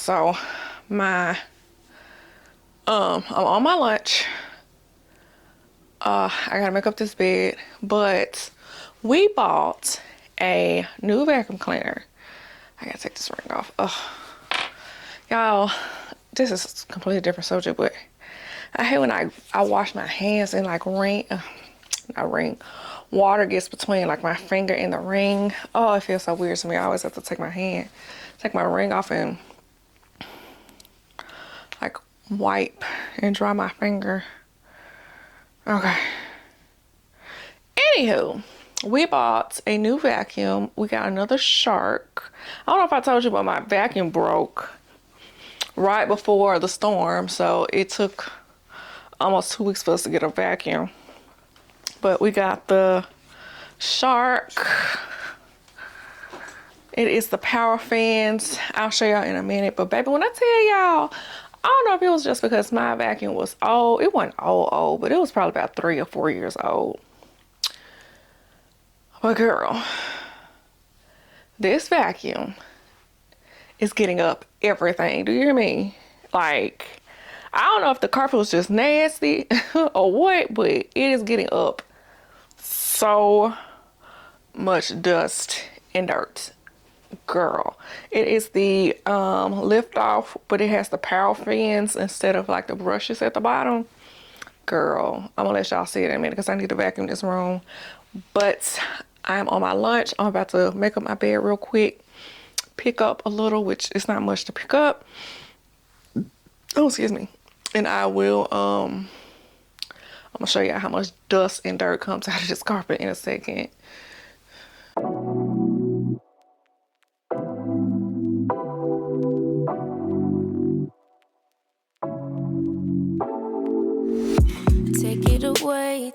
so I'm on my lunch. I gotta make up this bed, but we bought a new vacuum cleaner. I gotta take this ring off. Y'all, this is a completely different subject, but I hate when I wash my hands and like water gets between like my finger and the ring. Oh, it feels so weird to me. I always have to take my ring off and like wipe and dry my finger. Okay. Anywho, we bought a new vacuum. We got another Shark. I don't know if I told you, but my vacuum broke right before the storm, so it took almost 2 weeks for us to get a vacuum. But we got the Shark. It is the power fans. I'll show y'all in a minute. But baby, when I tell y'all, I don't know if it was just because my vacuum was old. It wasn't old, but it was probably about 3 or 4 years old. But girl, this vacuum is getting up everything. Do you hear me? Like, I don't know if the carpet was just nasty or what, but it is getting up so much dust and dirt. Girl, it is the lift off, but it has the power fans instead of like the brushes at the bottom. Girl, I'm gonna let y'all see it in a minute because I need to vacuum this room. But I'm on my lunch. I'm about to make up my bed real quick, pick up a little, which is not much to pick up. Oh, excuse me. And I will I'm gonna show you how much dust and dirt comes out of this carpet in a second.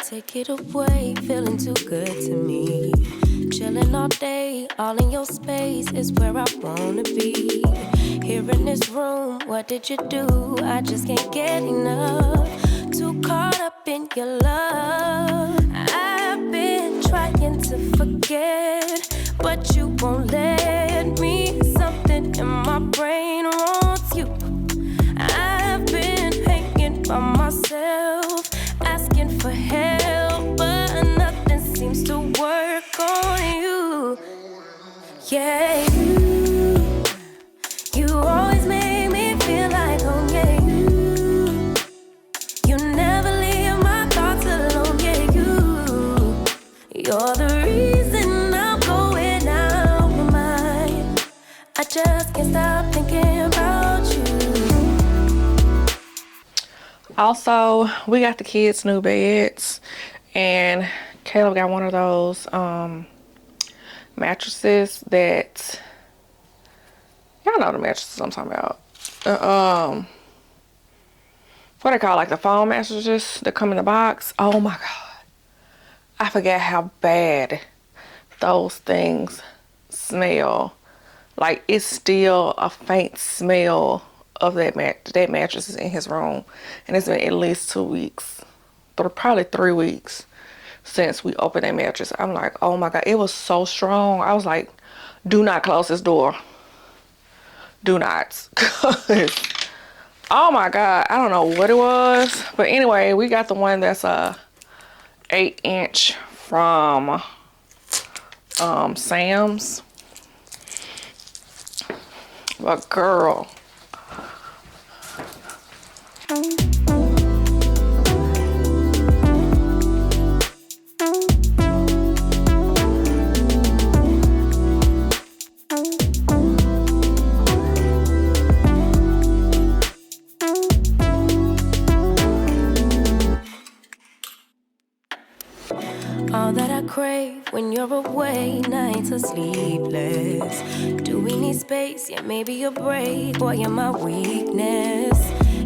Take it away, feeling too good to me. Chilling all day, all in your space is where I wanna be. Here in this room, what did you do? I just can't get enough. Too caught up in your love. I've been trying to forget, but you won't let me. Something in my brain wants you. I've been hanging by myself, asking for help, but nothing seems to work on you. Yeah, you always make me feel like home. Yeah, you never leave my thoughts alone. Yeah, you're the reason I'm going out my mind. I just can't stop thinking about you. Also, we got the kids new beds, and Caleb got one of those mattresses that, y'all know the mattresses I'm talking about. What they call, like the foam mattresses that come in the box. Oh my God, I forgot how bad those things smell. Like, it's still a faint smell of that mattress is in his room, and it's been at least 2 weeks, probably 3 weeks since we opened that mattress. I'm like, oh my God, it was so strong. I was like, do not close this door. Do not. Oh my God, I don't know what it was, but anyway, we got the one that's a 8-inch from Sam's. But girl, all that I crave when you're away, nights are sleepless. Do we need space? Yeah, maybe a break. Boy, you're my weakness.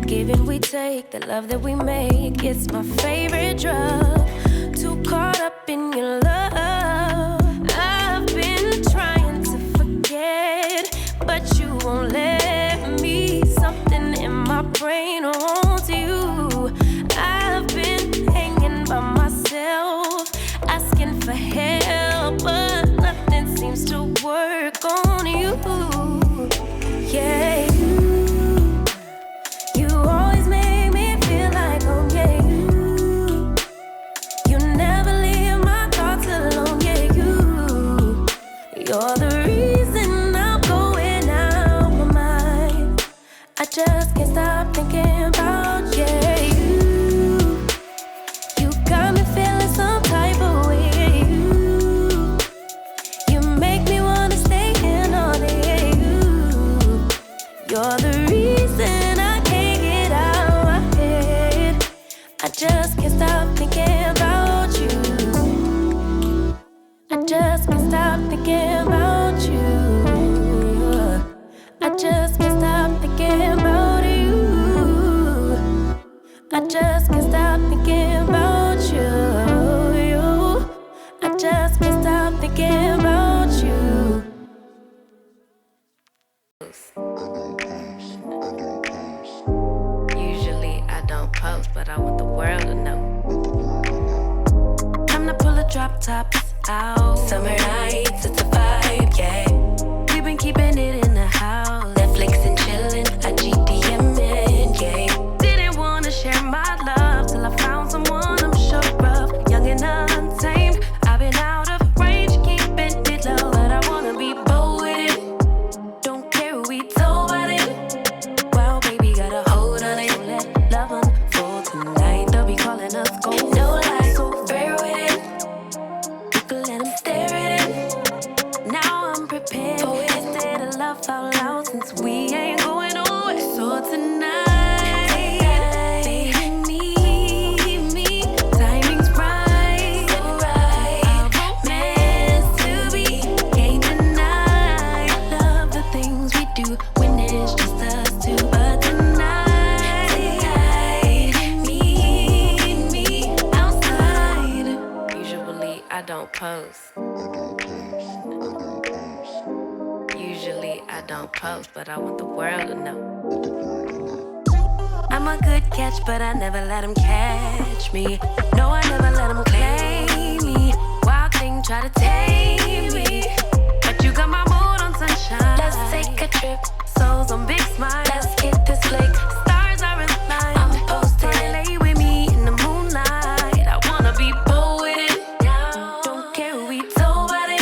Give and we take, the love that we make, it's my favorite drug. Too caught up in your love. I've been trying to forget, but you won't let me. Something in my brain wants you. I've been hanging by myself, asking for help, but nothing seems to work on you. Yeah, you just can't stop thinking about you. I just can't stop thinking about you. I just can't stop thinking about you. I just can't stop thinking about you. I just can't stop thinking about you. Usually I don't post, but I want the world to know. Time to pull the drop tops out. Summer nights, it's a vibe, yeah. We've been keeping it in the house. Netflix and chillin', I GDM'in', yeah. Didn't wanna share my love till I found someone I'm sure of. Young and untamed, I've been out of range, keeping it low. But I wanna be bold with it. Don't care who we told about it. Well, baby, got a hold on it. Let love unfold tonight. They'll be calling us gold. No lie, so fair with it. You can let them stare at it. Now I'm prepared for it. Instead of love out loud, since we ain't going nowhere. So tonight, baby, meet me. Timing's right, so right. Our romance to be, can't deny. Love the things we do when it's just us two. But tonight, meet me outside. Usually I don't post. Usually I don't post, but I want the world to know. I'm a good catch, but I never let him catch me. No, I never let him claim me. Wild thing try to tame me, but you got my mood on sunshine. Let's take a trip, souls on big smile. Let's hit this flick, stars are in line. I'm posted, lay with me in the moonlight. I wanna be bold with it. Don't care who we told about it.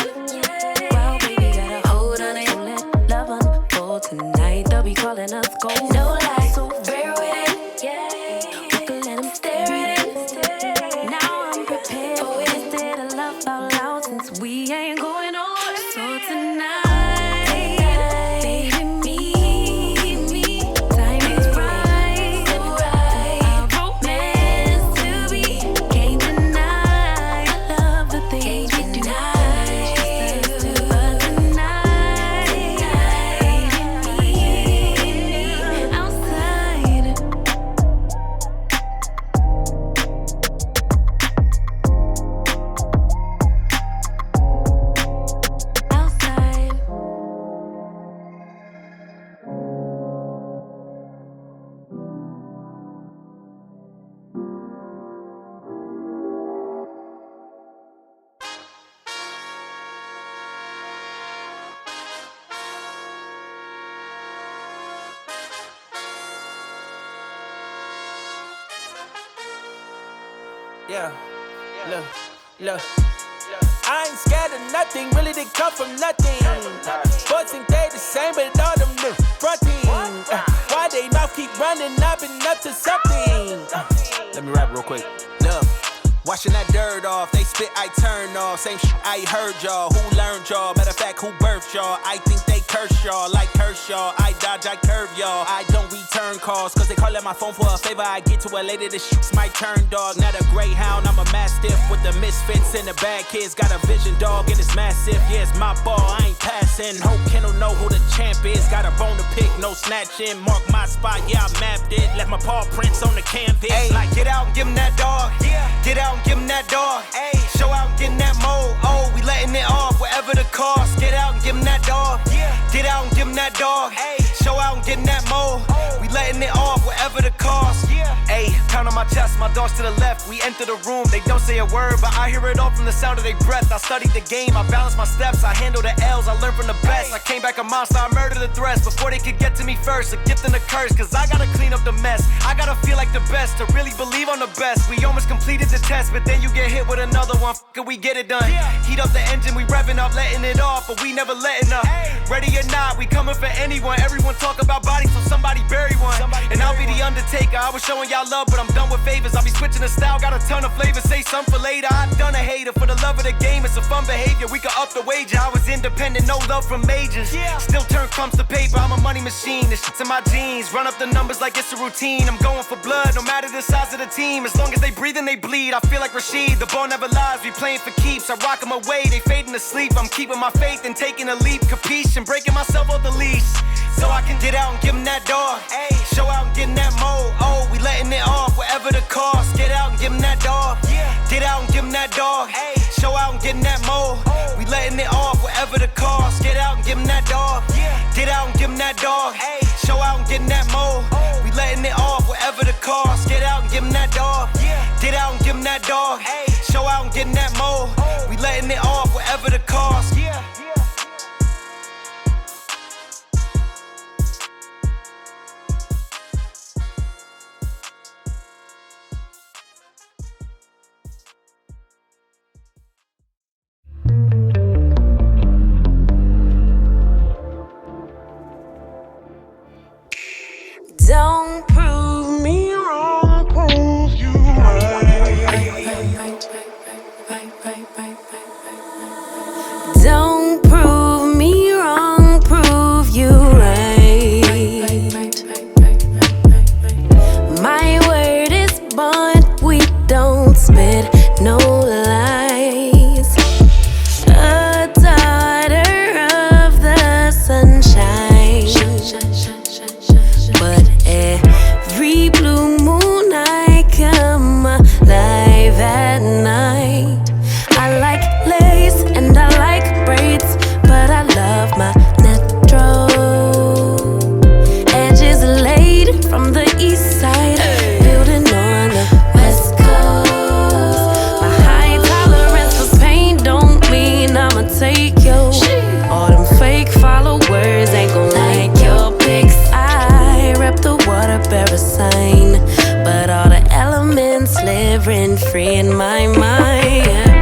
Well, baby, got a hold on it. Let love unfold tonight. They'll be calling us gold. No lie, so fair with it. We can let them stare at it. Now I'm prepared for it. Instead of love out loud, since we ain't going nowhere. So tonight, baby, meet me. Timing's right, so right. Our romance to be, can't deny. Love the things we do. But tonight, baby, meet me outside. Outside. Yeah, look. I ain't scared of nothing, really they come from nothing. Boys think they the same, but all them new fronting. Why they mouth keep running, I've been up to something. Let me rap real quick. Look, washing that dirt off, they spit, I turn off. Same shit I heard y'all, who learned y'all? Matter of fact, who birthed y'all? I think they curse y'all, like Kershaw. I dodge, I curve y'all. I don't return calls, cause they call at my phone for a favor. I get to it later, this shit's my turn, dog. Not a greyhound, I'm a mastiff with the misfits and the bad kids. Got a vision, dog, and it's massive. Yeah, it's my ball, I ain't passing. Hope Kendall know who the champ is. Got a bone to pick, no snatching. Mark my spot, yeah, I mapped it. Left my paw prints on the canvas. Ay, like get out and give him that dog. Yeah. Get out and give him that dog. Ay. Show out and get in that mode. Oh, we letting it off, whatever the cost. Get out and give him that dog. Yeah. Get out and give him that dog. Ay. Show out and get in that mode. Oh. We letting it off, whatever the cost. Yeah. Ay, pound on my chest, my dogs to the left. We enter the room, they don't say a word, but I hear it all from the sound of their breath. I studied the game, I balance my steps, I handle the L's, I learn from the best. I came back a monster, I murdered the threats before they could get to me first. A gift and a curse, cause I gotta clean up the mess. I gotta feel like the best to really believe I'm the best. We almost completed the test, but then you get hit with another one. F***ing we get it done. Heat up the engine, we revving up, letting it off, but we never letting up. Ready or not, we coming for anyone. Everyone talk about bodies, so somebody bury one. And I'll be the undertaker. I was showing y'all love, but I'm done with favors. I'll be switching the style, got a ton of flavors. say something for later. I done a hater for the love of the game. It's a fun behavior. We could up the wager. I was independent, no love from majors. Still turn crumbs to paper. I'm a money machine. The shit's in my jeans. Run up the numbers like it's a routine. I'm going for blood, no matter the size of the team. As long as they breathe and they bleed, I feel like Rashid. The ball never lies. We playing for keeps. I rock them away. They fading to sleep. I'm keeping my faith and taking a leap. Capiche? And breaking myself off the leash. So I can get out and give them that dog. Show out and get in that mode. Oh, we letting it off, whatever the cost. Get out and give them that dog. Get out and give them that dog. Show out and get in that mode. We letting it off, whatever the cost. Get out and give them that dog. Get out and give them that dog. Show out and get in that mode. We letting it off, whatever the cost. Get out and give them that dog. Get out and give them that dog. Show out and get in that mode. We letting it off, whatever the cost. Don't prove me wrong, prove you right. Don't prove me wrong, prove you right. My word is bond, we don't spit no lies. A daughter of the sunshine, but every blue moon I come alive at night. I like lace and I like braids, but I love my natural. Edges laid from the east side, building on the west coast. My high tolerance for pain don't mean I'ma take yo. All them fake followers ain't gon' like your pics. I rep the water bearer sign, but all the elements live rent free in my mind.